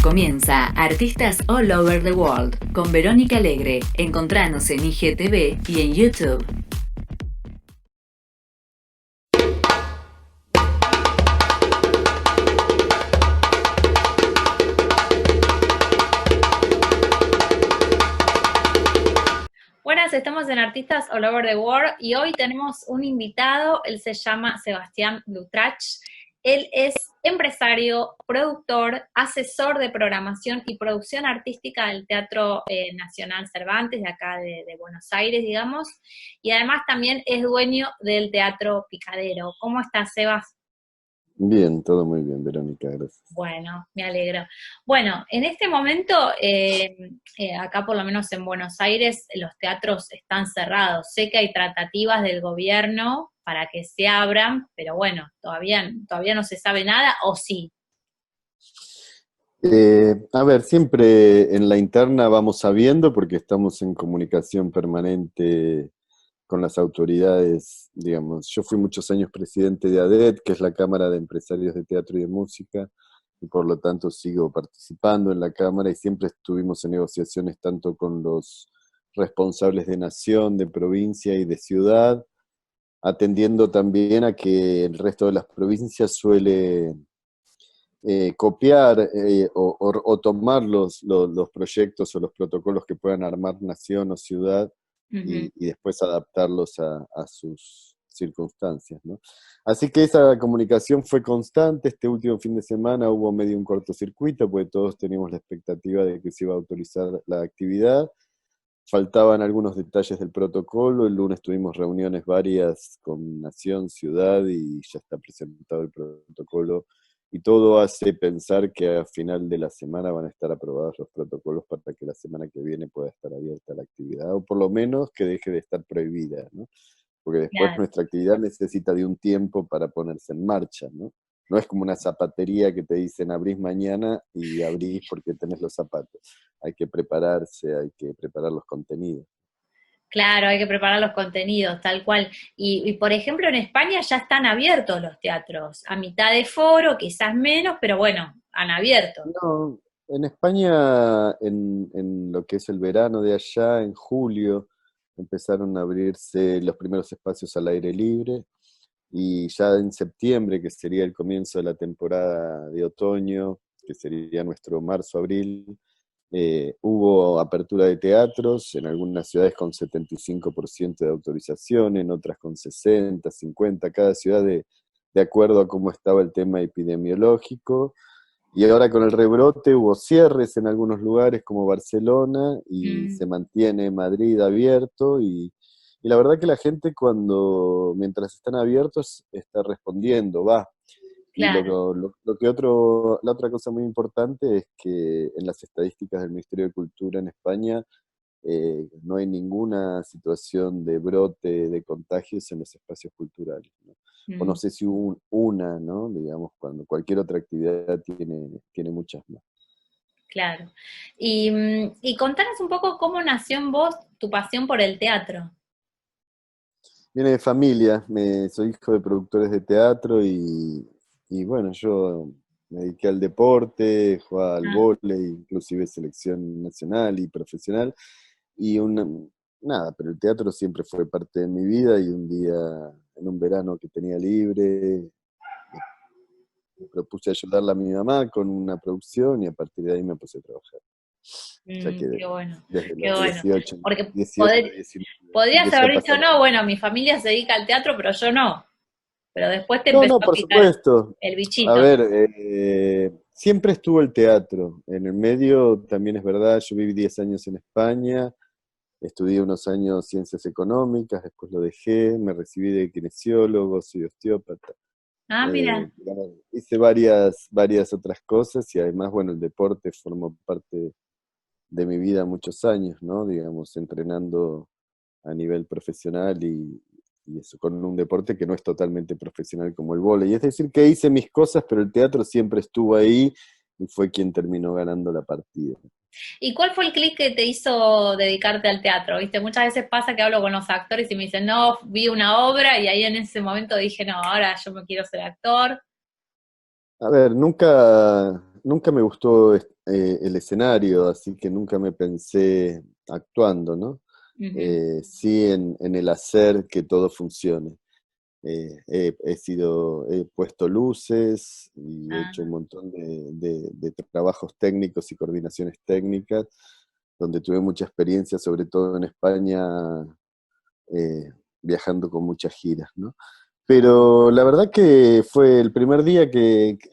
Comienza Artistas All Over the World con Verónica Alegre. Encontranos en IGTV y en YouTube. Buenas, estamos en Artistas All Over the World y hoy tenemos un invitado. Él se llama Sebastián Dutrach. Él es empresario, productor, asesor de programación y producción artística del Teatro Nacional Cervantes, de acá de Buenos Aires, digamos, y además también es dueño del Teatro Picadero. ¿Cómo estás, Sebas? Bien, todo muy bien, Verónica, gracias. Bueno, me alegro. Bueno, en este momento, acá por lo menos en Buenos Aires, los teatros están cerrados. Sé que hay tratativas del gobierno para que se abran, pero bueno, todavía no se sabe nada, ¿o sí? A ver, siempre en la interna vamos sabiendo porque estamos en comunicación permanente con las autoridades, digamos. Yo fui muchos años presidente de ADET, que es la Cámara de Empresarios de Teatro y de Música, y por lo tanto sigo participando en la Cámara y siempre estuvimos en negociaciones tanto con los responsables de nación, de provincia y de ciudad, atendiendo también a que el resto de las provincias suele copiar o tomar los proyectos o los protocolos que puedan armar nación o ciudad Uh-huh. y después adaptarlos a sus circunstancias, ¿no? Así que esa comunicación fue constante. Este último fin de semana hubo medio un cortocircuito, porque todos teníamos la expectativa de que se iba a autorizar la actividad. Faltaban algunos detalles del protocolo. El lunes tuvimos reuniones varias con Nación, Ciudad, y ya está presentado el protocolo. Y todo hace pensar que a final de la semana van a estar aprobados los protocolos para que la semana que viene pueda estar abierta la actividad, o por lo menos que deje de estar prohibida, ¿no? Porque después Claro. nuestra actividad necesita de un tiempo para ponerse en marcha, ¿no? No es como una zapatería que te dicen abrís mañana y abrís porque tenés los zapatos. Hay que prepararse, hay que preparar los contenidos. Claro, hay que preparar los contenidos, tal cual. Y, por ejemplo, en España ya están abiertos los teatros, a mitad de foro, quizás menos, pero bueno, han abierto. No, en España, en lo que es el verano de allá, en julio, empezaron a abrirse los primeros espacios al aire libre, y ya en septiembre, que sería el comienzo de la temporada de otoño, que sería nuestro marzo-abril, hubo apertura de teatros, en algunas ciudades con 75% de autorización, en otras con 60, 50, cada ciudad de acuerdo a cómo estaba el tema epidemiológico. Y ahora con el rebrote hubo cierres en algunos lugares como Barcelona y Mm, se mantiene Madrid abierto y la verdad que la gente mientras están abiertos está respondiendo, va. Y claro. la otra cosa muy importante es que en las estadísticas del Ministerio de Cultura en España no hay ninguna situación de brote de contagios en los espacios culturales, ¿no? O no Mm, sé si hubo una, ¿no? Digamos, cuando cualquier otra actividad tiene muchas más. claro. Y contanos un poco cómo nació en vos tu pasión por el teatro. Viene de familia, soy hijo de productores de teatro y bueno, yo me dediqué al deporte, jugaba al Ah, vóley, inclusive selección nacional y profesional, y nada, pero el teatro siempre fue parte de mi vida y un día, en un verano que tenía libre, me propuse ayudarle a mi mamá con una producción y a partir de ahí me puse a trabajar. O sea que qué bueno, desde qué los bueno. 18, Porque 19 podrías empecé a haber dicho, pasar. no, bueno, mi familia se dedica al teatro, pero yo no. Pero después te No, empezó no, a por picar supuesto. el A bichito. ver, siempre estuvo el teatro. En el medio también es verdad, yo viví 10 años en España, estudié unos años ciencias económicas, después lo dejé, me recibí de kinesiólogo, soy osteópata. Ah, mira, Digamos, hice varias otras cosas y además, bueno, el deporte formó parte de mi vida muchos años, ¿no? Digamos, entrenando a nivel profesional y eso, con un deporte que no es totalmente profesional como el vóley. Es decir, que hice mis cosas, pero el teatro siempre estuvo ahí y fue quien terminó ganando la partida. ¿y cuál fue el clic que te hizo dedicarte al teatro? ¿Viste? Muchas veces pasa que hablo con los actores y me dicen, no, vi una obra y ahí en ese momento dije, no, ahora yo me quiero ser actor. A ver, nunca me gustó el escenario, así que nunca me pensé actuando, ¿no? Ujú. Sí en el hacer que todo funcione. He puesto luces y he hecho un Ah, montón de trabajos técnicos y coordinaciones técnicas, donde tuve mucha experiencia, sobre todo en España, eh, viajando con muchas giras, ¿no? Pero la verdad que fue el primer día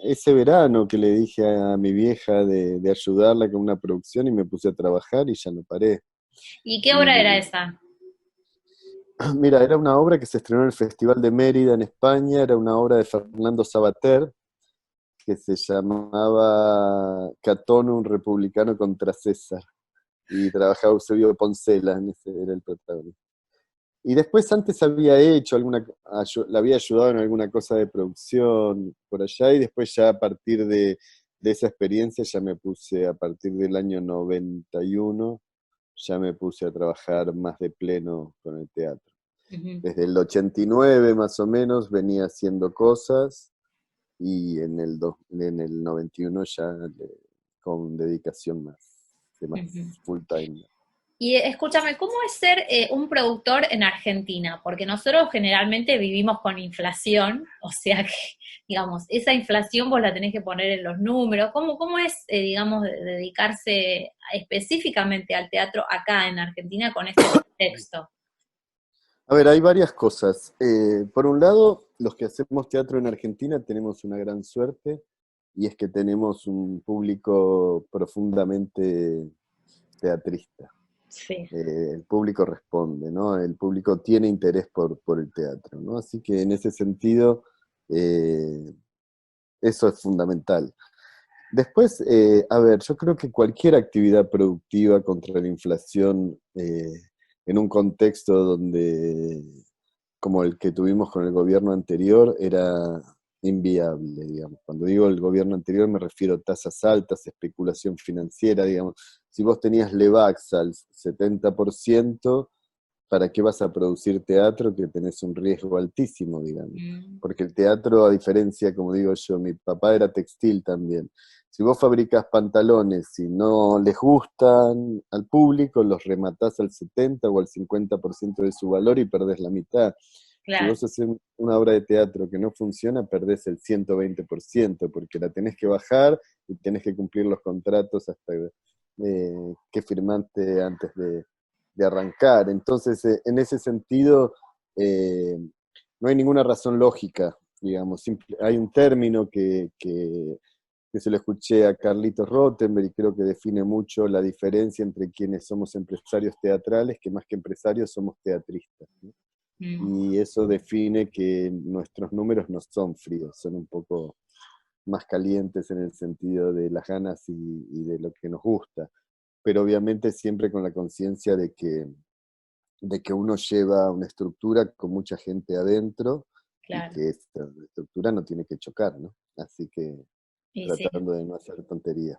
ese verano que le dije a mi vieja de ayudarla con una producción y me puse a trabajar y ya no paré. ¿y qué obra era Y esa? mira, era una obra que se estrenó en el Festival de Mérida en España, era una obra de Fernando Sabater que se llamaba Catón, un republicano contra César, y trabajaba Eusebio Poncela, en ese era el protagonista. Y después antes había hecho la había ayudado en alguna cosa de producción por allá, y después ya a partir de esa experiencia ya me puse, a partir del año 91, ya me puse a trabajar más de pleno con el teatro. Ujú. Desde el 89 más o menos venía haciendo cosas, y en el 91 ya con dedicación más Ujú. full time. Y escúchame, ¿cómo es ser un productor en Argentina? Porque nosotros generalmente vivimos con inflación, o sea que, digamos, esa inflación vos la tenés que poner en los números. ¿Cómo es, digamos, dedicarse específicamente al teatro acá en Argentina con este contexto? A ver, hay varias cosas. Por un lado, los que hacemos teatro en Argentina tenemos una gran suerte, y es que tenemos un público profundamente teatrista. Sí. El público responde, ¿no? El público tiene interés por el teatro, ¿no? Así que en ese sentido, eh, eso es fundamental. Después, a ver, yo creo que cualquier actividad productiva contra la inflación, en un contexto donde, como el que tuvimos con el gobierno anterior, era inviable, digamos. Cuando digo el gobierno anterior me refiero a tasas altas, especulación financiera, digamos. Si vos tenías Levax al 70%, ¿para qué vas a producir teatro que tenés un riesgo altísimo, digamos? Mm, Porque el teatro, a diferencia, como digo yo, mi papá era textil también. Si vos fabricás pantalones y no les gustan al público, los rematás al 70 o al 50% de su valor y perdés la mitad. Si claro, vos haces una obra de teatro que no funciona, perdés el 120%, porque la tenés que bajar y tenés que cumplir los contratos hasta que firmaste antes de arrancar. Entonces, en ese sentido, eh, no hay ninguna razón lógica, digamos. Hay un término que se lo escuché a Carlitos Rottenberg y creo que define mucho la diferencia entre quienes somos empresarios teatrales, que más que empresarios somos teatristas, ¿no? mm, Y eso define que nuestros números no son fríos, son un poco más calientes en el sentido de las ganas y de lo que nos gusta, pero obviamente siempre con la conciencia de que uno lleva una estructura con mucha gente adentro, y claro. que esta estructura no tiene que chocar, ¿no? Así que Y sí. tratando de no hacer tonterías,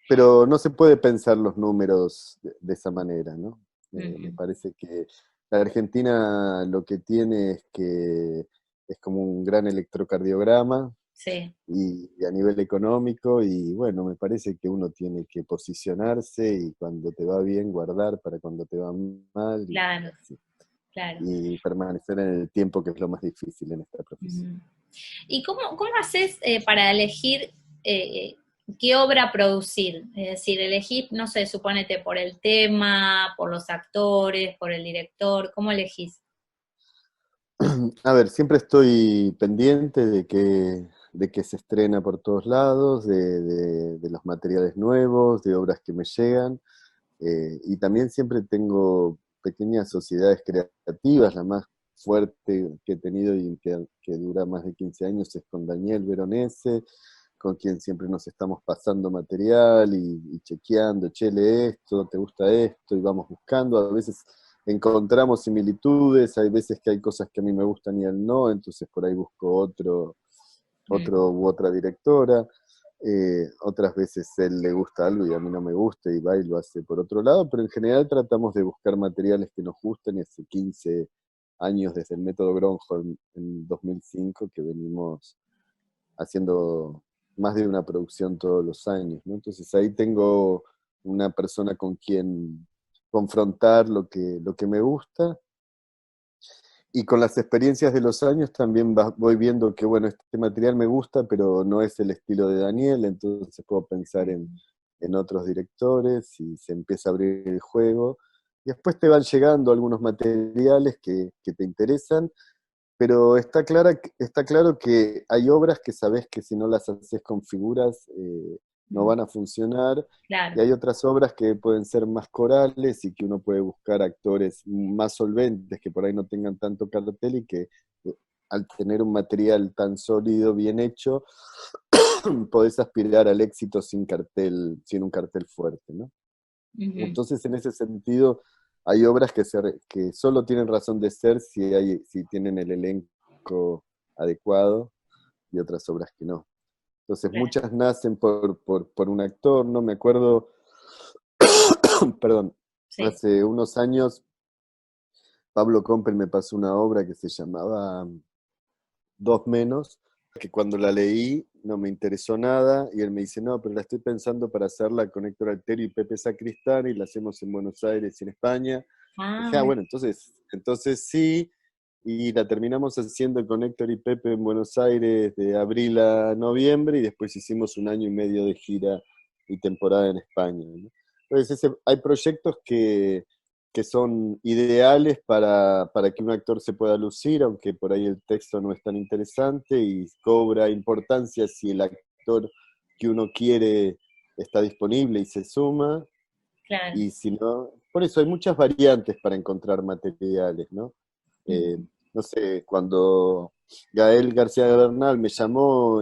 pero no se puede pensar los números de esa manera, ¿no? Me Ujú. parece que la Argentina lo que tiene es que es como un gran electrocardiograma, Sí, y a nivel económico, y bueno, me parece que uno tiene que posicionarse y cuando te va bien guardar para cuando te va mal, y claro, así. claro. Y permanecer en el tiempo, que es lo más difícil en esta profesión. Ujú. ¿Y cómo haces para elegir qué obra producir? Es decir, elegís, no sé, suponete por el tema, por los actores, por el director, ¿cómo elegís? A ver, siempre estoy pendiente de que se estrena por todos lados, de los materiales nuevos, de obras que me llegan, y también siempre tengo pequeñas sociedades creativas. La más fuerte que he tenido y que dura más de 15 años es con Daniel Veronese, con quien siempre nos estamos pasando material y chequeando, che, lee esto, te gusta esto, y vamos buscando. A veces encontramos similitudes, hay veces que hay cosas que a mí me gustan y a él no, entonces por ahí busco Mm, otro u otra directora. Otras veces a él le gusta algo y a mí no me gusta, y va y lo hace por otro lado, pero en general tratamos de buscar materiales que nos gusten, y hace 15 años, desde el método Gronholm en 2005, que venimos haciendo más de una producción todos los años, ¿no? Entonces ahí tengo una persona con quien confrontar lo que me gusta, y con las experiencias de los años también voy viendo que, bueno, este material me gusta, pero no es el estilo de Daniel, entonces puedo pensar en otros directores y se empieza a abrir el juego. Y después te van llegando algunos materiales que te interesan, pero está claro que hay obras que sabes que si no las haces con figuras no van a funcionar, y Claro. hay otras obras que pueden ser más corales y que uno puede buscar actores más solventes que por ahí no tengan tanto cartel y que al tener un material tan sólido, bien hecho, podés aspirar al éxito sin un cartel fuerte, ¿no? Ujú. Entonces, en ese sentido, hay obras que solo tienen razón de ser si tienen el elenco adecuado, y otras obras que no. Entonces, Claro. muchas nacen por un actor, ¿no? Me acuerdo, perdón, Sí. hace unos años Pablo Compel me pasó una obra que se llamaba Dos Menos, que cuando la leí no me interesó nada, y él me dice, no, pero la estoy pensando para hacerla con Héctor Alterio y Pepe Sacristán, y la hacemos en Buenos Aires y en España. Ah, Dije, bueno, entonces sí, y la terminamos haciendo con Héctor y Pepe en Buenos Aires de abril a noviembre, y después hicimos un año y medio de gira y temporada en España, ¿no? Entonces hay proyectos que son ideales para que un actor se pueda lucir, aunque por ahí el texto no es tan interesante, y cobra importancia si el actor que uno quiere está disponible y se suma, claro. y si no, por eso hay muchas variantes para encontrar materiales, ¿no? Eh, Ujú. no sé, cuando Gael García Bernal me llamó,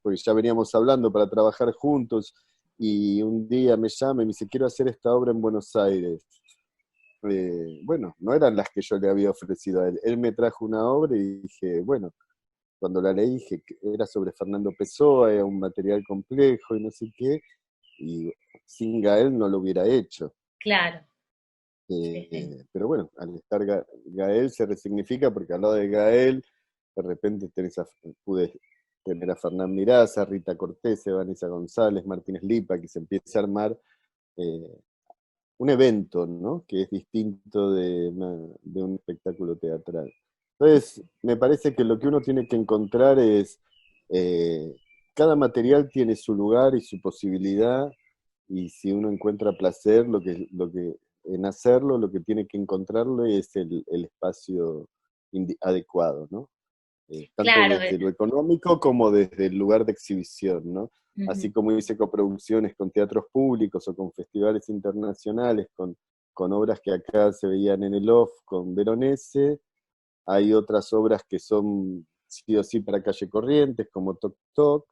porque ya veníamos hablando para trabajar juntos, y un día me llama y me dice, quiero hacer esta obra en Buenos Aires. Bueno, no eran las que yo le había ofrecido a él. Él me trajo una obra y dije, bueno, cuando la leí dije que era sobre Fernando Pessoa, era un material complejo y no sé qué, y sin Gael no lo hubiera hecho. Claro. Sí, sí. Pero bueno, al estar Gael se resignifica, porque al lado de Gael de repente pude tener a Fernán Miraza, Rita Cortés, Vanessa González, Martínez Lipa, que se empieza a armar eh, un evento, ¿no? Que es distinto de un espectáculo teatral. Entonces, me parece que lo que uno tiene que encontrar es, eh, cada material tiene su lugar y su posibilidad, y si uno encuentra placer en hacerlo, lo que tiene que encontrarlo es el espacio adecuado, ¿no? Tanto Claro. desde lo económico como desde el lugar de exhibición, ¿no? Ujú. Así como hice coproducciones con teatros públicos o con festivales internacionales, con obras que acá se veían en el OFF con Veronese, hay otras obras que son sí o sí para calle Corrientes, como Toc Toc,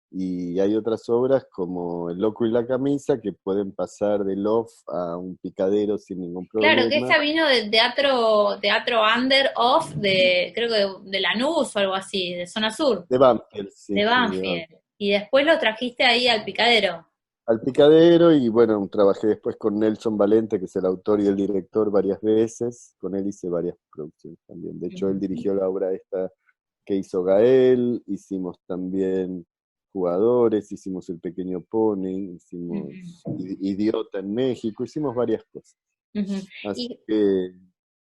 y hay otras obras como El Loco y la Camisa, que pueden pasar del OFF a un picadero sin ningún Claro, que problema. esa vino del teatro under off de, creo que de Lanús o algo así, de zona sur, De Banfield, de sí, de Banfield. Banfield. Y después lo trajiste ahí al picadero. Al picadero, y bueno, trabajé después con Nelson Valente, que es el autor y el director, varias veces. Con él hice varias producciones también. De hecho, él Ujú. dirigió la obra esta que hizo Gael, hicimos también Jugadores, hicimos El Pequeño Pony, hicimos Ujú. Idiota en México, hicimos varias cosas. Ujú. Así Y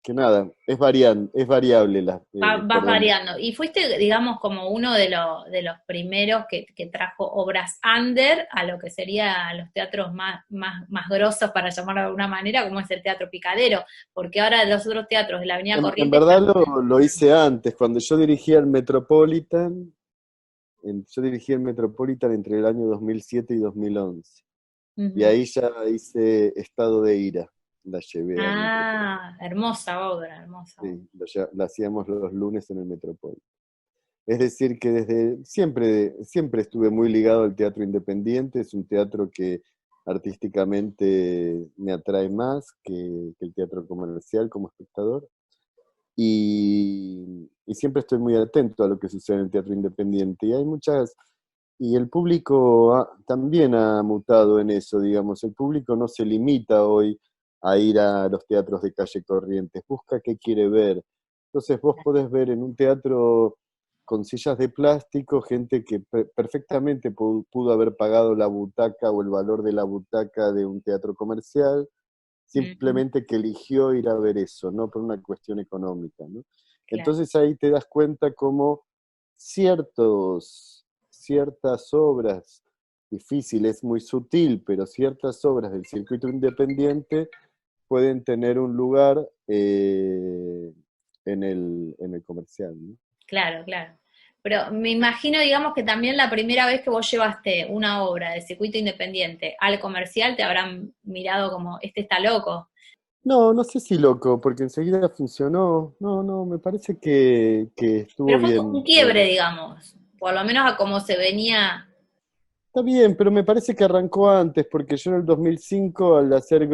que nada, es variable vas perdón. variando. Y fuiste, digamos, como uno de los primeros que trajo obras under a lo que sería los teatros más grosos, para llamarlo de alguna manera, como es el Teatro Picadero, porque ahora los otros teatros de la Avenida En Corrientes verdad están... lo hice antes, cuando yo dirigía el Metropolitan. Yo dirigí el Metropolitan entre el año 2007 y 2011. Y Ujú. ahí ya hice Estado de Ira, la llevé al Metropolitan. Ah, hermosa obra, hermosa obra. Sí, la hacíamos los lunes en el Metropolitan. Es decir, que siempre estuve muy ligado al teatro independiente. Es un teatro que artísticamente me atrae más que el teatro comercial como espectador. Y siempre estoy muy atento a lo que sucede en el teatro independiente. Y el público también ha mutado en eso, digamos. El público no se limita hoy a ir a los teatros de calle Corrientes, busca qué quiere ver. Entonces vos podés ver en un teatro con sillas de plástico, gente que perfectamente pudo haber pagado la butaca o el valor de la butaca de un teatro comercial, Ujú, simplemente que eligió ir a ver eso, no por una cuestión económica, ¿no? claro. Entonces ahí te das cuenta cómo ciertas obras, difícil, es muy sutil, pero ciertas obras del circuito independiente pueden tener un lugar en el comercial, ¿no? Claro, claro. Pero me imagino, digamos, que también la primera vez que vos llevaste una obra de circuito independiente al comercial te habrán mirado como, este está loco. No, no sé si loco, porque enseguida funcionó. No, no, me parece que estuvo Pero fue un bien. quiebre, digamos, por lo menos a cómo se venía. Está bien, pero me parece que arrancó antes, porque yo en el 2005, al hacer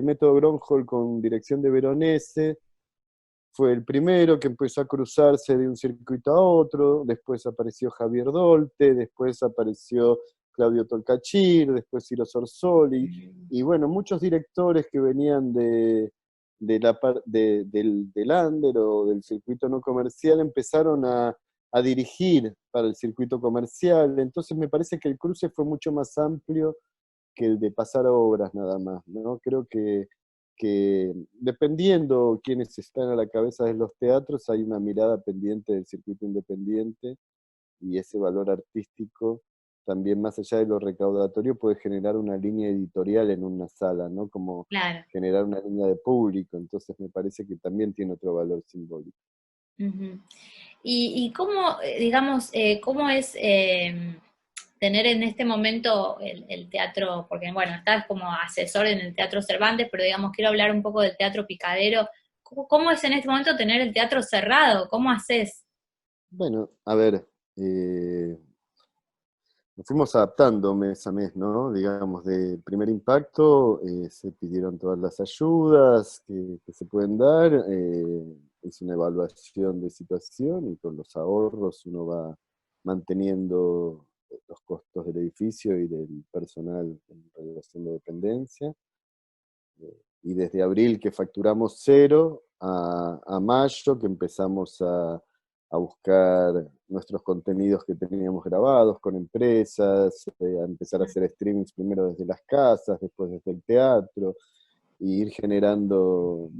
método Gronholm con dirección de Veronese, fue el primero que empezó a cruzarse de un circuito a otro, después apareció Javier Dolte, después apareció Claudio Tolcachir, después Ciro Sorsoli, y bueno, muchos directores que venían del under o del circuito no comercial empezaron a dirigir para el circuito comercial, entonces me parece que el cruce fue mucho más amplio que el de pasar obras nada más, ¿no? Creo que dependiendo quiénes están a la cabeza de los teatros, hay una mirada pendiente del circuito independiente y ese valor artístico también más allá de lo recaudatorio puede generar una línea editorial en una sala, ¿no? Como Claro. generar una línea de público, entonces me parece que también tiene otro valor simbólico. Ujú. Y cómo, digamos, cómo es tener en este momento el teatro, porque bueno, estás como asesor en el Teatro Cervantes, pero digamos, quiero hablar un poco del Teatro Picadero. ¿Cómo es en este momento tener el teatro cerrado? ¿Cómo haces? Bueno, a ver, nos fuimos adaptando mes a mes, ¿no? Digamos, de primer impacto se pidieron todas las ayudas que se pueden dar, es una evaluación de situación y con los ahorros uno va manteniendo los costos del edificio y del personal en relación de dependencia. Y desde abril que facturamos cero a mayo que empezamos a buscar nuestros contenidos que teníamos grabados con empresas, a empezar a hacer streamings primero desde las casas, después desde el teatro, y ir generando,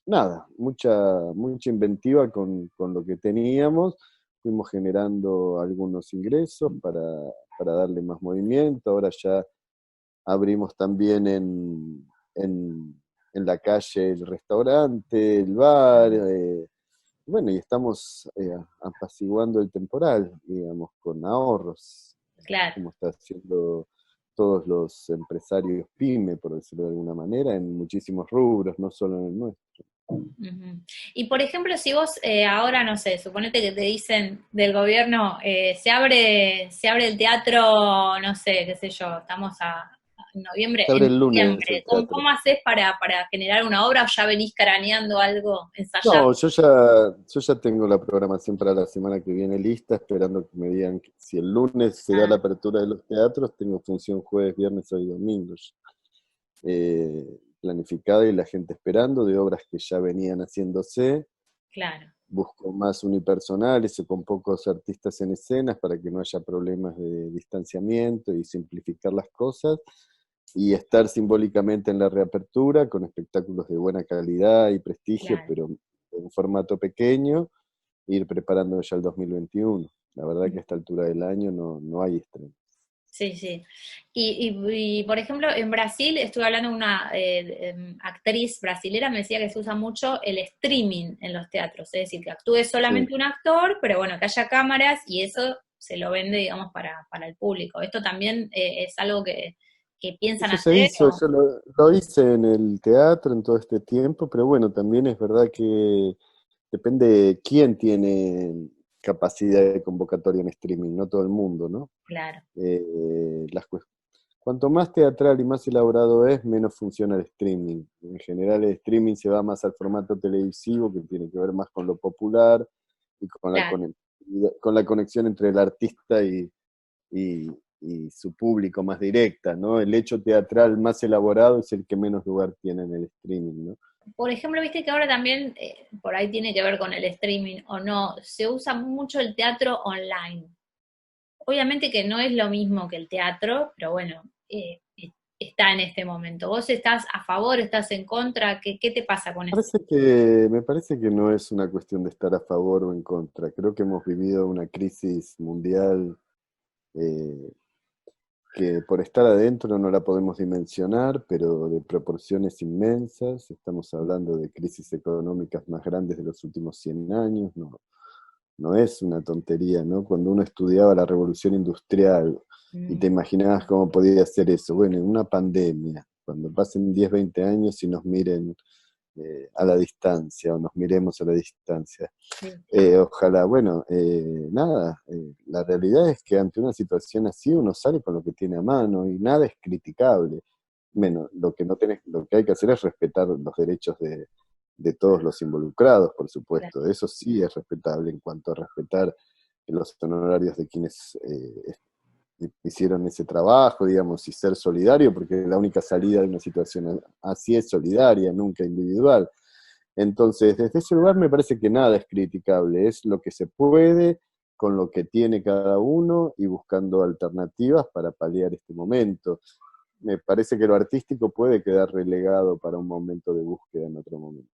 nada, mucha inventiva con lo que teníamos. Fuimos generando algunos ingresos para darle más movimiento. Ahora ya abrimos también en la calle el restaurante, el bar, bueno, y estamos apaciguando el temporal, digamos, con ahorros, Claro. como está haciendo todos los empresarios pyme, por decirlo de alguna manera, en muchísimos rubros, no solo en el nuestro. Ujú. Y por ejemplo, si vos ahora, no sé, suponete que te dicen del gobierno, se abre el teatro, no sé, qué sé yo, estamos en noviembre, Se abre en el lunes diciembre, el ¿cómo teatro. haces para generar una obra o ya venís craneando algo, ensayando? No, yo ya tengo la programación para la semana que viene lista, esperando que me digan que si el lunes se da la Ah, apertura de los teatros, tengo función jueves, viernes y domingo planificada y la gente esperando, de obras que ya venían haciéndose. claro, Busco más unipersonales o con pocos artistas en escenas para que no haya problemas de distanciamiento y simplificar las cosas. Y estar simbólicamente en la reapertura con espectáculos de buena calidad y prestigio, claro. pero en un formato pequeño, e ir preparando ya el 2021. La verdad que a esta altura del año no hay estreno. Sí, sí. Y, por ejemplo, en Brasil estuve hablando con una actriz brasilera, me decía que se usa mucho el streaming en los teatros, es decir, que actúe Sí. solamente un actor, pero bueno, que haya cámaras y eso se lo vende, digamos, para el público. ¿Esto también es algo que piensan Eso se hacer? hizo, yo lo hice en el teatro en todo este tiempo, pero bueno, también es verdad que depende de quién tiene capacidad de convocatoria en streaming, no todo el mundo, ¿no? Claro, Las Cuanto más teatral y más elaborado es, menos funciona el streaming. En general el streaming se va más al formato televisivo, que tiene que ver más con lo popular y claro, con la conexión entre el artista y- y su público más directa, ¿no? El hecho teatral más elaborado es el que menos lugar tiene en el streaming, ¿no? por ejemplo, viste que ahora también, por ahí tiene que ver con el streaming o no, se usa mucho el teatro online. Obviamente que no es lo mismo que el teatro, pero bueno, está en este momento. ¿Vos estás a favor, estás en contra? ¿Qué te pasa con eso? Me parece que no es una cuestión de estar a favor o en contra. Creo que hemos vivido una crisis mundial eh, que por estar adentro no la podemos dimensionar, pero de proporciones inmensas. Estamos hablando de crisis económicas más grandes de los últimos 100 años. No, no es una tontería, ¿no? Cuando uno estudiaba la revolución industrial y te Mm, imaginabas cómo podía hacer eso. Bueno, en una pandemia, cuando pasen 10, 20 años y nos miren a la distancia o nos miremos a la distancia. sí, sí, Ojalá, bueno, nada, la realidad es que ante una situación así uno sale con lo que tiene a mano y nada es criticable. Menos, lo que no tenés, lo que hay que hacer es respetar los derechos de todos los involucrados, por claro. supuesto. Eso sí es respetable en cuanto a respetar los honorarios de quienes hicieron ese trabajo, digamos, y ser solidario, porque la única salida de una situación así es solidaria, nunca individual. Entonces, desde ese lugar me parece que nada es criticable, es lo que se puede con lo que tiene cada uno y buscando alternativas para paliar este momento. Me parece que lo artístico puede quedar relegado para un momento de búsqueda en otro momento,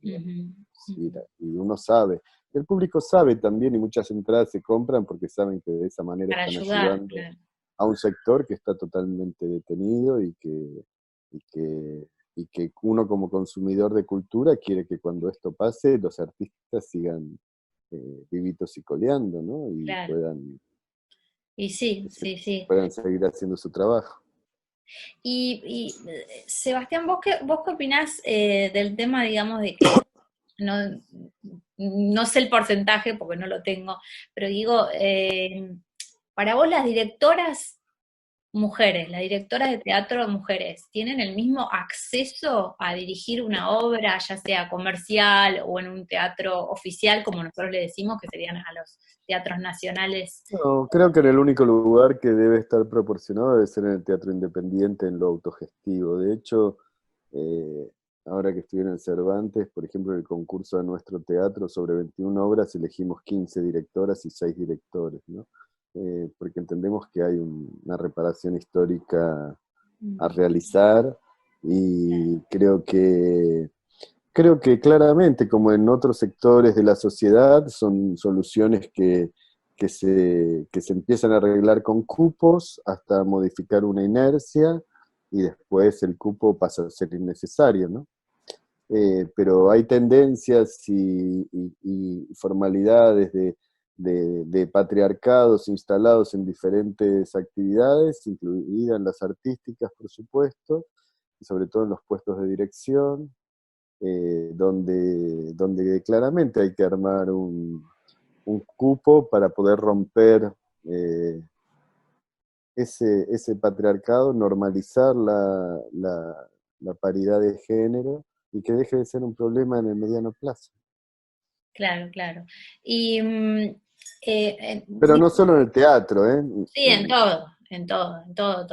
digamos. Ujú, Sí, ujú. y uno sabe, el público sabe también y muchas entradas se compran porque saben que de esa manera Para están ayudar, ayudando claro. a un sector que está totalmente detenido y que, y que uno como consumidor de cultura quiere que cuando esto pase los artistas sigan vivitos y coleando, ¿no? Y Claro. Y sí, que se- sí, sí. puedan seguir haciendo su trabajo. Sebastián, ¿vos qué opinás del tema, digamos, de que no, no sé el porcentaje porque no lo tengo, pero digo, para vos las directoras mujeres, las directoras de teatro mujeres, ¿tienen el mismo acceso a dirigir una obra, ya sea comercial o en un teatro oficial, como nosotros le decimos, que serían a los teatros nacionales? No, creo que en el único lugar que debe estar proporcionado debe ser en el teatro independiente, en lo autogestivo. De hecho, eh, ahora que estoy en el Cervantes, por ejemplo, en el concurso de nuestro teatro, sobre 21 obras, elegimos 15 directoras y 6 directores, ¿no? Porque entendemos que hay una reparación histórica a Mm, realizar y creo que claramente, como en otros sectores de la sociedad, son soluciones que se empiezan a arreglar con cupos hasta modificar una inercia y después el cupo pasa a ser innecesario, ¿no? Pero hay tendencias y formalidades de patriarcados instalados en diferentes actividades, incluidas las artísticas, por supuesto, y sobre todo en los puestos de dirección, donde claramente hay que armar un cupo para poder romper eh, ese patriarcado, normalizar la paridad de género y que deje de ser un problema en el mediano plazo. claro, claro. Y Pero no solo en el teatro, ¿eh? sí, en todo,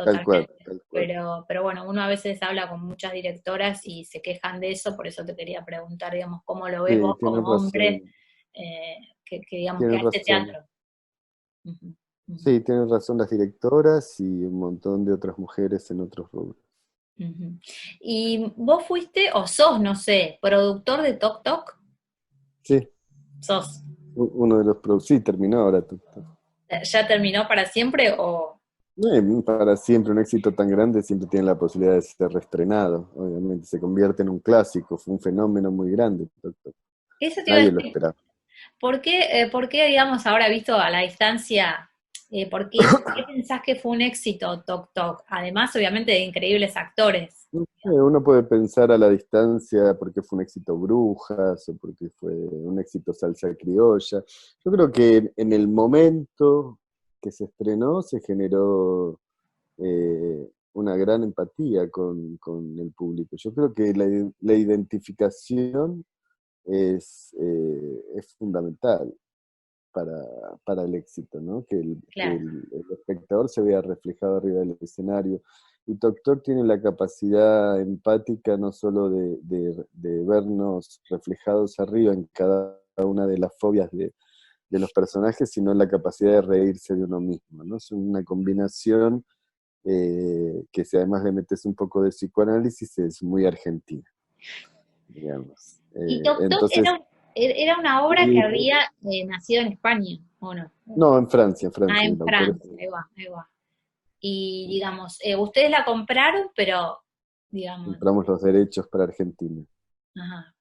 Tal cual, totalmente. tal cual. Pero bueno, uno a veces habla con muchas directoras y se quejan de eso, por eso te quería preguntar, digamos, cómo lo ves Sí, vos como hombre, digamos, que tienen hace razón. teatro. Ujú, ujú, Sí, tienen razón las directoras y un montón de otras mujeres en otros rubros. ujú. ¿Y vos fuiste o sos, no sé, productor de Tok Tok? Sí, ¿Sos? uno de los sí, terminó ahora. ¿Ya terminó para siempre o Para siempre un éxito tan grande siempre tiene la posibilidad de ser reestrenado, obviamente, se convierte en un clásico, fue un fenómeno muy grande. eso te iba a Nadie lo decir? esperaba. ¿Por qué, digamos, ahora visto a la distancia, por qué pensás que fue un éxito Tok Tok? Además, obviamente, de increíbles actores. No sé, uno puede pensar a la distancia porque fue un éxito Brujas o porque fue un éxito Salsa Criolla. Yo creo que en el momento que se estrenó se generó una gran empatía con el público. Yo creo que la identificación es fundamental para, para el éxito, ¿no? Que Claro, el espectador se vea reflejado arriba del escenario. y tu actor tiene la capacidad empática no solo de vernos reflejados arriba en cada una de las fobias de los personajes, sino la capacidad de reírse de uno mismo, ¿no? Es una combinación que si además le metes un poco de psicoanálisis es muy argentina, digamos. Y Toc Toc Entonces, era una obra que había nacido en España, ¿o no? no, en Ah, Francia, en el autor Francia, ahí va, ahí va. Y digamos, ustedes la compraron, pero, digamos, compramos los derechos para Argentina. ajá,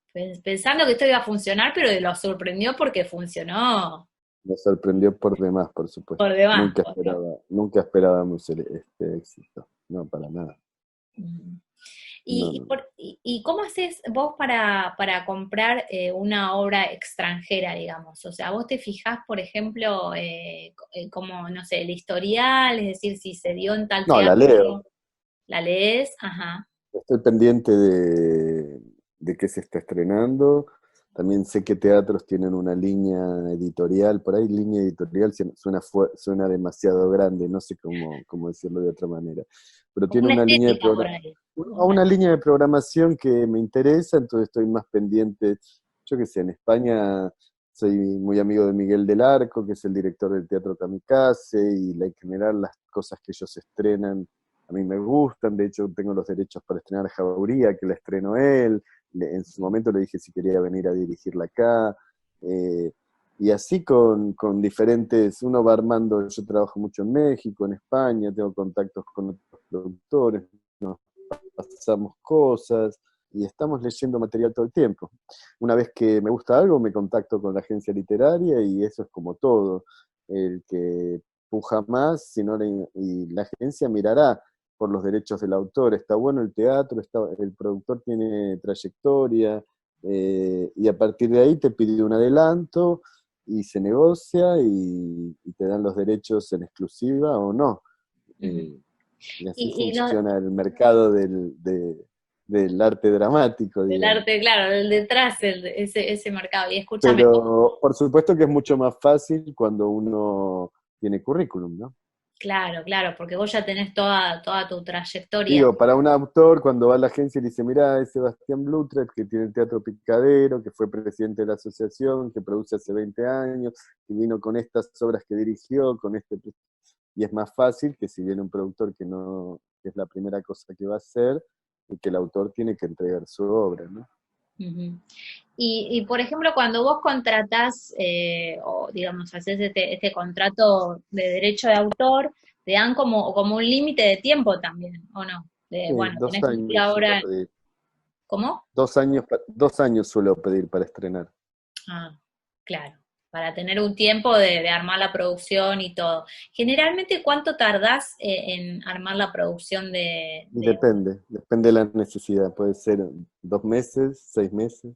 pensando que esto iba a funcionar, pero lo sorprendió porque funcionó Me sorprendió por demás, por supuesto. por demás. O sea. Nunca esperábamos este éxito. No, para nada. Ujú. No, ¿Y, no, no. y cómo haces vos para comprar una obra extranjera, digamos? O sea, vos te fijás, por ejemplo, como, no sé, el historial, es decir, si se dio en tal No, la leo. teatro, la lees, ajá. Estoy pendiente de qué se está estrenando. También sé que teatros tienen una línea editorial. Por ahí línea editorial suena demasiado grande, no sé cómo decirlo de otra manera. Pero Como tiene una una línea de estética por ahí. una línea de programación que me interesa, entonces estoy más pendiente. Yo qué sé, en España soy muy amigo de Miguel del Arco, que es el director del Teatro Kamikaze, y en general las cosas que ellos estrenan a mí me gustan. De hecho tengo los derechos para estrenar Jauría, que la estrenó él. En su momento le dije si quería venir a dirigirla acá. Eh, y así con diferentes, uno va armando, yo trabajo mucho en México, en España, tengo contactos con otros productores, nos pasamos cosas y estamos leyendo material todo el tiempo. Una vez que me gusta algo, me contacto con la agencia literaria y eso es como todo. El que puja más, y la agencia mirará por los derechos del autor. Está bueno el teatro, el productor tiene trayectoria, y a partir de ahí te pide un adelanto y se negocia y te dan los derechos en exclusiva o no. Ujú. Eh, y así Y lo, funciona el mercado del arte dramático, del digamos. arte, claro, del detrás, ese mercado. Y escúchame, Pero por supuesto que es mucho más fácil cuando uno tiene currículum, ¿no? claro, claro, porque vos ya tenés toda tu trayectoria. Digo, para un autor, cuando va a la agencia y dice, mirá, es Sebastián Blutrecht, que tiene el Teatro Picadero, que fue presidente de la asociación, que produce hace 20 años, que vino con estas obras que dirigió, y es más fácil que si viene un productor que no, que es la primera cosa que va a hacer, y que el autor tiene que entregar su obra, ¿no? Ujú. Por ejemplo, cuando vos contratás, o digamos, haces este contrato de derecho de autor, te dan como un límite de tiempo también, ¿o no? De, Sí, bueno, dos tenés que ir años suelo ahora, pedir. ¿cómo? 2 años, 2 años suelo pedir para estrenar. Ah, claro, para tener un tiempo de armar la producción y todo. Generalmente, ¿cuánto tardás en armar la producción Y depende de la necesidad. Puede ser 2 meses, 6 meses.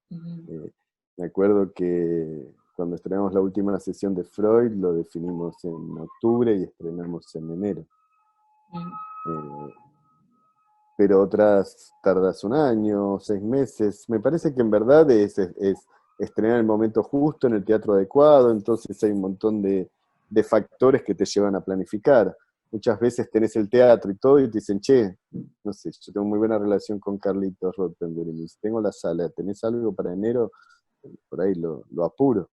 Ujú, Eh, Me acuerdo que cuando estrenamos la última sesión de Freud, lo definimos en octubre y estrenamos en enero. ujú, Eh, pero otras tardas un año, 6 meses. Me parece que en verdad es estrenar el momento justo en el teatro adecuado, entonces hay un montón de factores que te llevan a planificar. Muchas veces tenés el teatro y todo y te dicen, che, no sé, yo tengo muy buena relación con Carlitos Rottenberg y me dice, tengo la sala, ¿tenés algo para enero? Por ahí lo apuro.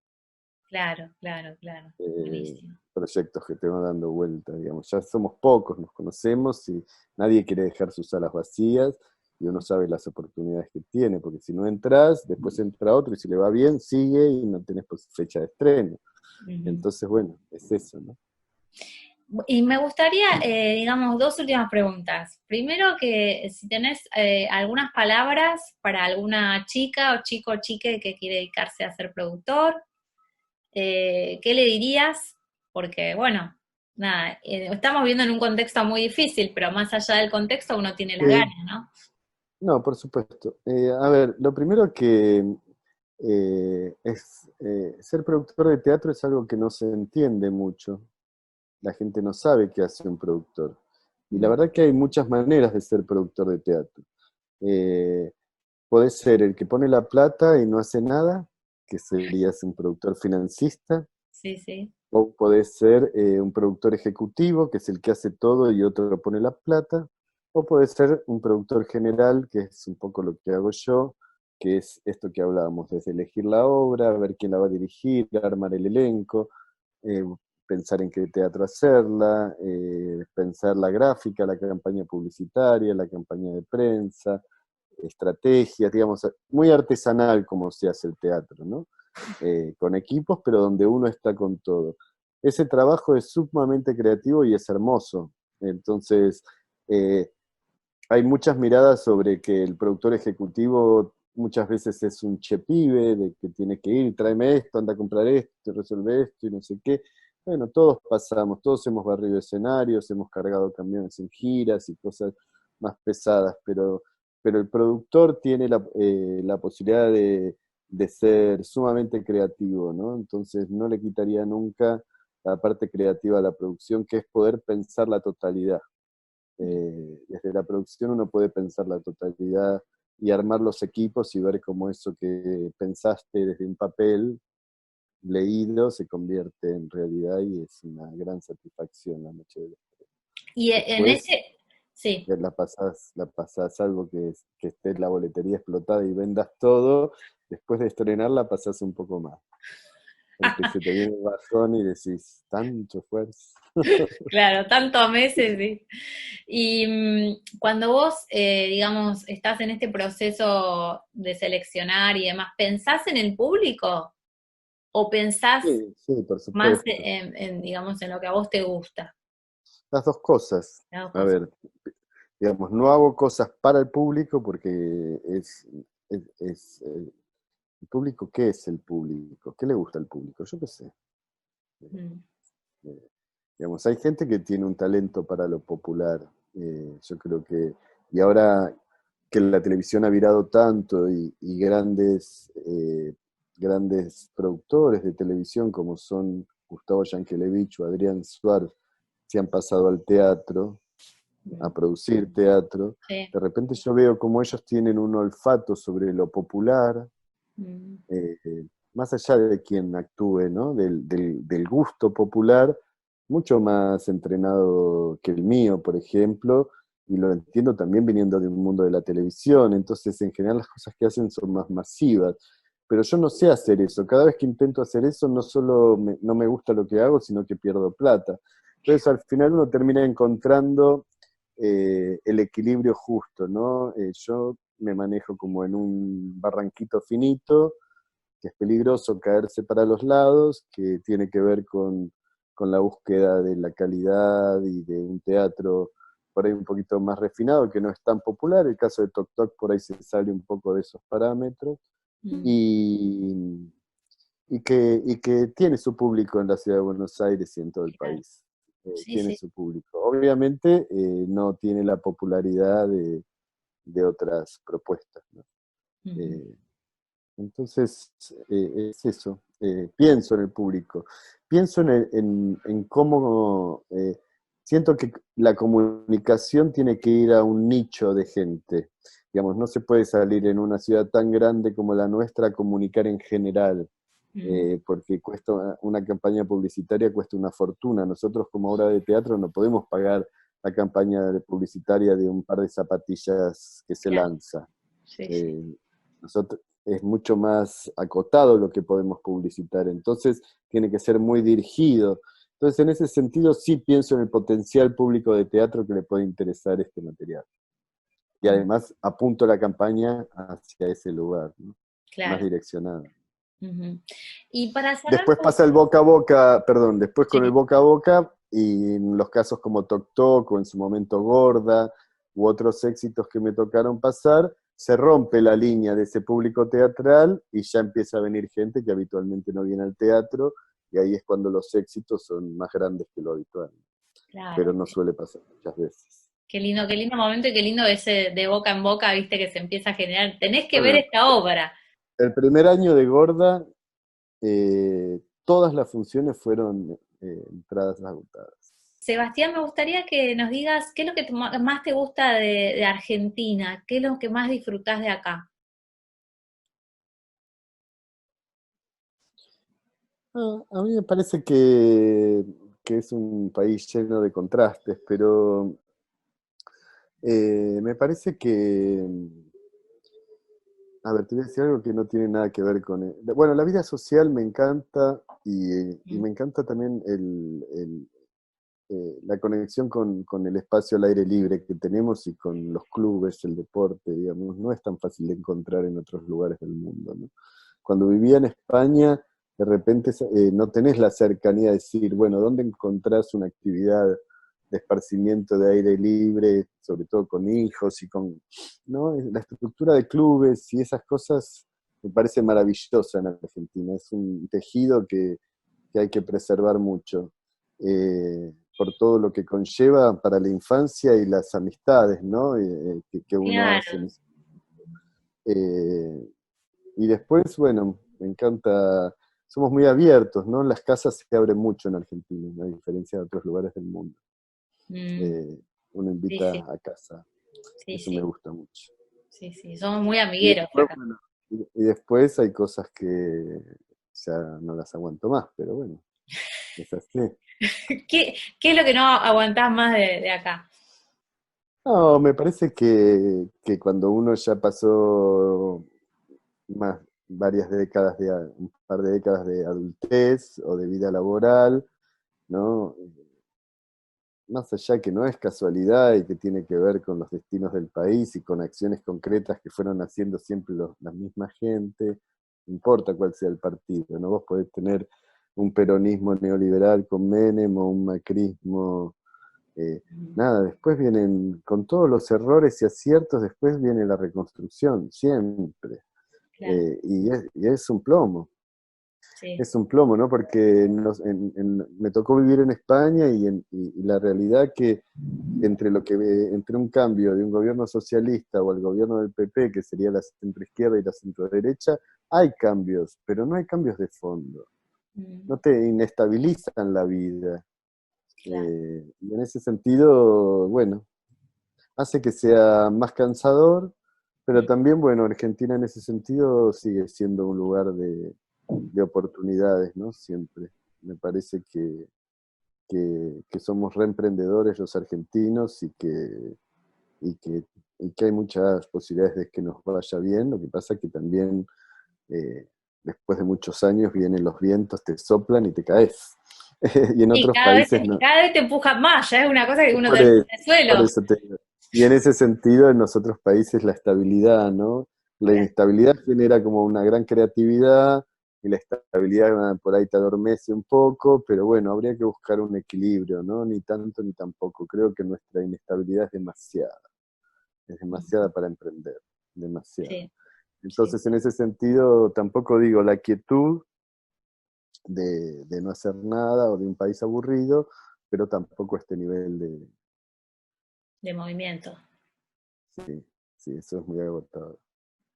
claro, claro, claro. eh, Buenísimo. Proyectos que te van dando vuelta, digamos. Ya somos pocos, nos conocemos y nadie quiere dejar sus salas vacías y uno sabe las oportunidades que tiene, porque si no entras, después entra otro y si le va bien, sigue y no tenés fecha de estreno. Ujú. Entonces, bueno, es eso, ¿no? Y me gustaría, digamos, dos últimas preguntas. Primero, que si tenés algunas palabras para alguna chica o chico o chique que quiere dedicarse a ser productor, ¿qué le dirías? Porque, bueno, nada, estamos viendo en un contexto muy difícil, pero más allá del contexto uno tiene las Sí, ganas, ¿no? no, por supuesto. A ver, lo primero que ser productor de teatro es algo que no se entiende mucho. La gente no sabe qué hace un productor. Y la Mm, verdad que hay muchas maneras de ser productor de teatro. Eh, Podés ser el que pone la plata y no hace nada, que serías un productor financista, sí, sí. o podés ser un productor ejecutivo, que es el que hace todo y otro pone la plata, O puede ser un productor general, que es un poco lo que hago yo, que es esto que hablábamos, desde elegir la obra, ver quién la va a dirigir, armar el elenco, eh, pensar en qué teatro hacerla, pensar la gráfica, la campaña publicitaria, la campaña de prensa, estrategias, digamos, muy artesanal como se hace el teatro, ¿no? Con equipos, pero donde uno está con todo. Ese trabajo es sumamente creativo y es hermoso. Entonces, eh, hay muchas miradas sobre que el productor ejecutivo muchas veces es un chepibe, de que tiene que ir, tráeme esto, anda a comprar esto, resuelve esto y no sé qué. Bueno, todos pasamos, todos hemos barrido escenarios, hemos cargado camiones en giras y cosas más pesadas, pero el productor tiene la posibilidad de ser sumamente creativo, ¿no? Entonces no le quitaría nunca la parte creativa a la producción, que es poder pensar la totalidad. Desde la producción uno puede pensar la totalidad y armar los equipos y ver cómo eso que pensaste desde un papel leído se convierte en realidad y es una gran satisfacción la noche de los premios. Y en Después ese, sí. la pasás algo que esté en la boletería explotada y vendas todo, después de estrenar la pasás un poco más, porque se te viene el bajón y decís, tanto esfuerzo. Claro, tantos meses, sí. Y cuando vos, digamos, estás en este proceso de seleccionar y demás, ¿pensás en el público o pensás Sí, sí, por más supuesto. digamos, en lo que a vos te gusta? Las dos cosas. Las dos A cosas. ver, digamos, no hago cosas para el público porque ¿el público qué es el público? ¿Qué le gusta al público? Yo qué sé. Mm, Eh, digamos, hay gente que tiene un talento para lo popular. Yo creo que, y ahora que la televisión ha virado tanto y grandes productores de televisión como son Gustavo Yankelevich o Adrián Suárez, se han pasado al teatro, a mm, producir teatro. sí. De repente yo veo como ellos tienen un olfato sobre lo popular, Mm, más allá de quien actúe, ¿no? Del gusto popular, mucho más entrenado que el mío, por ejemplo, y lo entiendo también viniendo de un mundo de la televisión, entonces en general las cosas que hacen son más masivas, pero yo no sé hacer eso, cada vez que intento hacer eso no solo no me gusta lo que hago, sino que pierdo plata. Entonces al final uno termina encontrando el equilibrio justo, ¿no? Yo me manejo como en un barranquito finito, que es peligroso caerse para los lados, que tiene que ver con la búsqueda de la calidad y de un teatro por ahí un poquito más refinado, que no es tan popular. El caso de Tok Tok por ahí se sale un poco de esos parámetros. mm, Y, y que tiene su público en la ciudad de Buenos Aires y en todo el claro. país. Sí, Tiene sí. su público. Obviamente no tiene la popularidad de otras propuestas, ¿no? Ujú, Eh, entonces, es eso. Pienso en el público. Pienso en cómo siento que la comunicación tiene que ir a un nicho de gente. Digamos, no se puede salir en una ciudad tan grande como la nuestra a comunicar en general, mm, porque cuesta una campaña publicitaria cuesta una fortuna. Nosotros como obra de teatro no podemos pagar la campaña publicitaria de un par de zapatillas que se claro. lanza. Sí, sí. Eh, nosotros, es mucho más acotado lo que podemos publicitar, entonces tiene que ser muy dirigido. Entonces, en ese sentido, sí pienso en el potencial público de teatro que le puede interesar este material. Y Mm, además apunto la campaña hacia ese lugar, ¿no? Más claro. direccionada. Ujú. Y para cerrar, Después pasa el boca a boca, perdón, después con el sí. boca a boca, y en los casos como Toc Toc o en su momento Gorda, u otros éxitos que me tocaron pasar, se rompe la línea de ese público teatral y ya empieza a venir gente que habitualmente no viene al teatro, y ahí es cuando los éxitos son más grandes que lo habitual, pero Claro. no suele pasar muchas veces. Qué lindo momento y qué lindo ese de boca en boca, viste, que se empieza a generar. Tenés que ver Bueno, esta obra. el primer año de Gorda, todas las funciones fueron entradas agotadas. Sebastián, me gustaría que nos digas qué es lo que más te gusta de Argentina, qué es lo que más disfrutás de acá. A mí me parece que es un país lleno de contrastes, pero Me parece que, a ver, te voy a decir algo que no tiene nada que ver con... Bueno, la vida social me encanta y Mm. me encanta también la conexión con el espacio al aire libre que tenemos y con los clubes, el deporte, digamos, no es tan fácil de encontrar en otros lugares del mundo, ¿no? Cuando vivía en España, de repente no tenés la cercanía de decir, bueno, ¿dónde encontrás una actividad de esparcimiento de aire libre, sobre todo con hijos y con, ¿no? La estructura de clubes y esas cosas me parece maravillosa en Argentina, es un tejido que hay que preservar mucho, por todo lo que conlleva para la infancia y las amistades, ¿no? Que uno Claro. hace. Eh, y después, bueno, me encanta, somos muy abiertos, ¿no? Las casas se abren mucho en Argentina, a diferencia de otros lugares del mundo. Mm, Eh, Uno sí, invita sí, a casa, sí, eso me sí, gusta mucho. sí, sí, somos muy Y amigueros después, acá. bueno, y después hay cosas que ya no las aguanto más, pero bueno, es así. ¿Qué es lo que no aguantás más de acá? No, me parece que cuando uno ya pasó más varias décadas un par de décadas de adultez o de vida laboral, ¿no? Más allá que no es casualidad y que tiene que ver con los destinos del país y con acciones concretas que fueron haciendo siempre la misma gente, no importa cuál sea el partido, ¿no? Vos podés tener un peronismo neoliberal con Menem o un macrismo, eh, nada, después vienen, con todos los errores y aciertos, después viene la reconstrucción, siempre. Claro, Y es un plomo, sí. es un plomo, ¿no? Porque me tocó vivir en España y la realidad que entre un cambio de un gobierno socialista o al gobierno del PP, que sería la centroizquierda y la centroderecha, hay cambios, pero no hay cambios de fondo. Mm, No te inestabilizan la vida. claro. Y en ese sentido, bueno, hace que sea más cansador, pero Mm, también, bueno, Argentina en ese sentido sigue siendo un lugar de oportunidades, ¿no? Siempre. Me parece que somos reemprendedores los argentinos y que, y que hay muchas posibilidades de que nos vaya bien. Lo que pasa es que también después de muchos años vienen los vientos, te soplan y te caes. Y en y otros países no. cada vez te empujan más, ya es una cosa que uno Por termina eso, en el suelo. por eso te digo. Y en ese sentido, en los otros países la estabilidad, ¿no? La Claro. inestabilidad genera como una gran creatividad y la estabilidad por ahí te adormece un poco, pero bueno, habría que buscar un equilibrio, ¿no? Ni tanto ni tampoco. Creo que nuestra inestabilidad es demasiada para emprender, demasiada. Sí, sí, Entonces, en ese sentido, tampoco digo la quietud de no hacer nada o de un país aburrido, pero tampoco este nivel de, de movimiento. sí, sí, eso es muy agotador.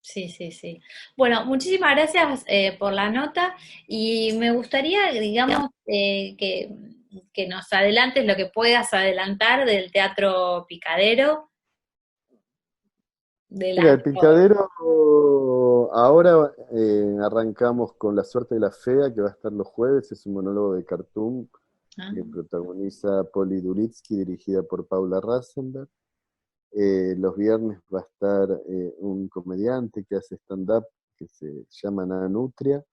Sí, sí, sí. Bueno, muchísimas gracias por la nota y me gustaría, digamos, que nos adelantes lo que puedas adelantar del Teatro Picadero, de Mira, las... el picadero, ahora arrancamos con La suerte de la fea, que va a estar los jueves, es un monólogo de cartoon Ah, que protagoniza Poli Duritsky, dirigida por Paula Rasenberg. Los viernes va a estar un comediante que hace stand-up que se llama Nana Nutria.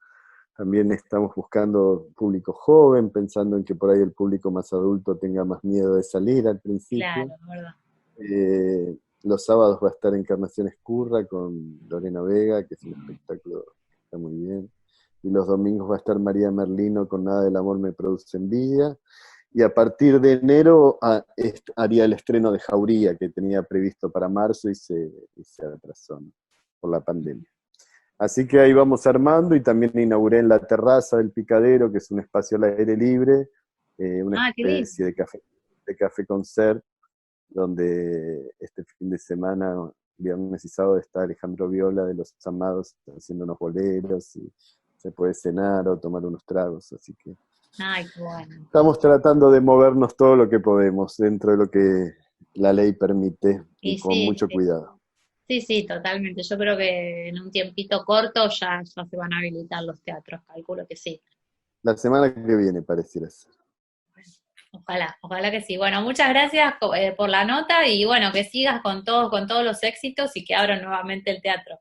También estamos buscando público joven, pensando en que por ahí el público más adulto tenga más miedo de salir al claro, principio. ¿verdad? Los sábados va a estar Encarnación Escurra con Lorena Vega, que es un espectáculo que está muy bien. Y los domingos va a estar María Merlino con Nada del amor me produce envidia. Y a partir de enero haría el estreno de Jauría, que tenía previsto para marzo y se atrasó, ¿no? Por la pandemia. Así que ahí vamos armando y también inauguré en la terraza del Picadero, que es un espacio al aire libre, una Ah, qué lindo. especie de café concert, donde este fin de semana, viernes y sábado, está Alejandro Viola de Los Amados haciendo unos boleros y se puede cenar o tomar unos tragos, así que Ay, qué bueno. estamos tratando de movernos todo lo que podemos dentro de lo que la ley permite y Y con sí, mucho sí, cuidado. sí, sí, totalmente. Yo creo que en un tiempito corto ya se van a habilitar los teatros, calculo que sí. La semana que viene pareciera ser. Ojalá, ojalá que sí. Bueno, muchas gracias por la nota y bueno, que sigas con todos los éxitos y que abran nuevamente el teatro.